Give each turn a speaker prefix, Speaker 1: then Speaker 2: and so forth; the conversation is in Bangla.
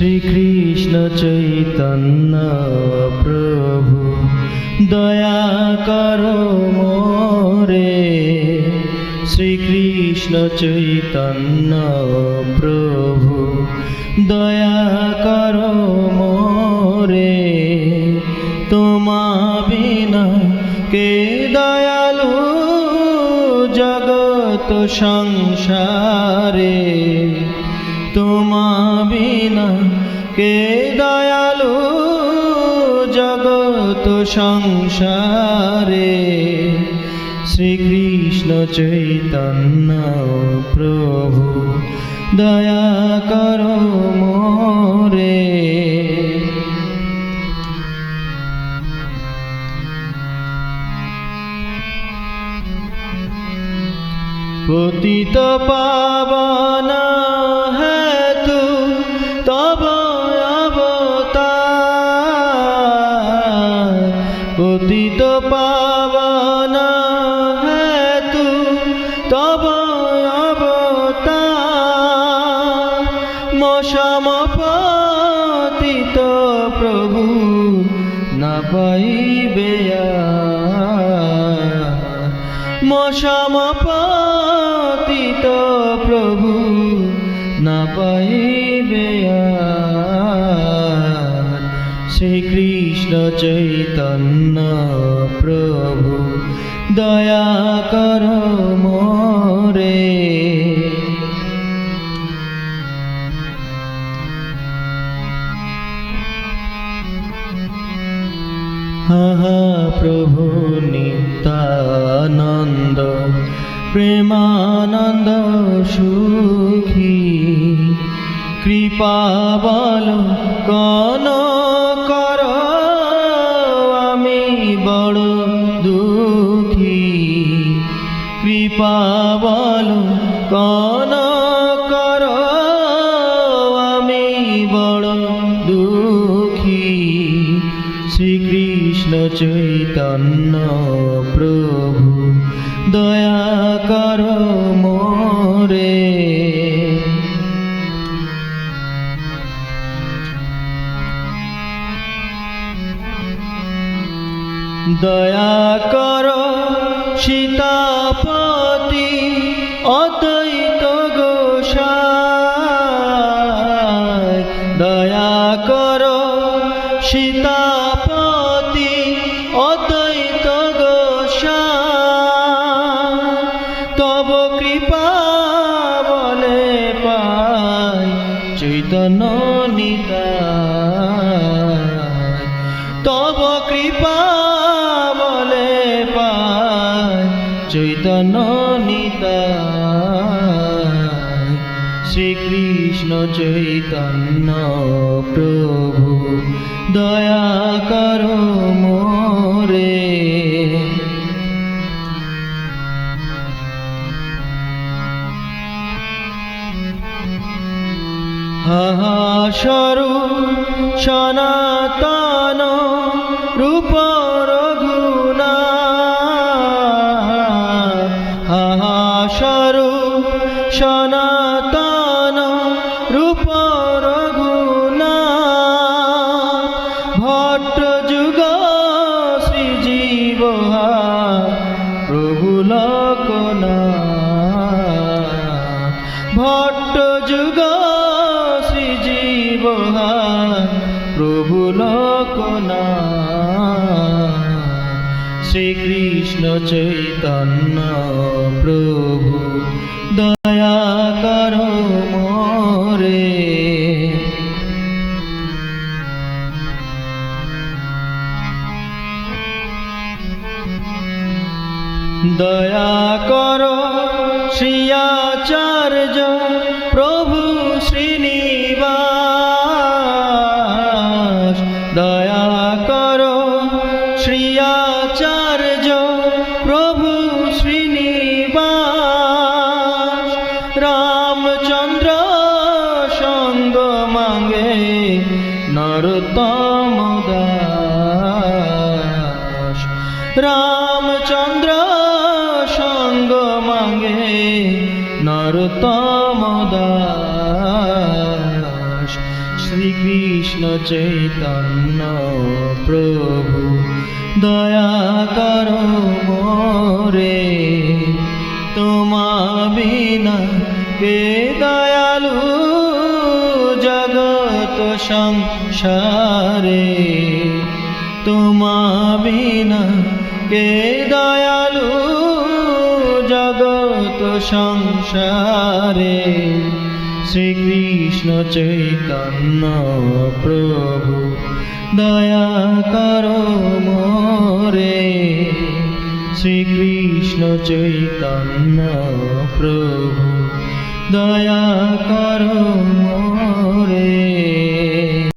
Speaker 1: শ্রীকৃষ্ণ চৈতন্য প্রভু দয়া করো মোরে। শ্রীকৃষ্ণ চৈতন্য প্রভু দয়া করো মোরে। তোমা বিনা কে দয়ালু জগত সংসারে। তোমা বিনা কে দয়ালু জগত সংসারে। শ্রীকৃষ্ণ চৈতন্য প্রভু দয়া করো মোরে। পতিত পাবন হেতু তব অবতার। পতিত পাবন হেতু তব অবতার। মশম পতিত প্রভু না পাইবে আর। মশম পতিত প্রভু না পাইবে আর। শ্রীকৃষ্ণ চৈতন্য প্রভু দয়া করো মোরে। হা প্রভু নিত্যানন্দ প্রেমানন্দ সুখী। কৃপা বল কন কর আমি বড় দুঃখী। কৃপা বল কন কর আমি বড় দুঃখী। শ্রীকৃষ্ণ চৈতন্য প্রভু দয়া করো মোরে। দয়া করো সীতাপতি অদ্বৈত গোসাই। দয়া করো সীতাপতি অদ্বৈত গোসাই। তব কৃপা বলে পাই চৈতন্য নিতাই। তব কৃপা বলে পাই চৈতন্য নিতাই। শ্রীকৃষ্ণ চৈতন্য প্রভু দয়া করো মোরে। স্বরূপ সনাতন রূপ রঘুনাথ। স্বরূপ সনাতন রূপ রঘুনাথ। ভট্ট যুগ শ্রীজীব প্রভু লোকনাথ। ভট্ট যুগ শ্রীজীব প্রভু লোকনাথ। শ্রীকৃষ্ণ চৈতন্য প্রভু দয়া করো মোরে। দয়া করো শ্রী আচার্য প্রভু শ্রীনিবাস। দয়া করো শ্রী আচার্য প্রভু শ্রীনিবাস। রামচন্দ্র সঙ্গ মাঙ্গে নরোত্তম দাস। রামচন্দ্র সঙ্গ মাঙ্গে নরোত্তম দাস। শ্রীকৃষ্ণ চৈতন্য প্রভু দয়া করো মোরে তোমা বিনা কে দয়ালু জগত সংসারে তোমা বিনা কে দয়ালু জগত সংসারে শ্রীকৃষ্ণ চৈতন্য প্রভু দয়া করো মোরে শ্রীকৃষ্ণ চৈতন্য প্রভু দয়া করো মোরে।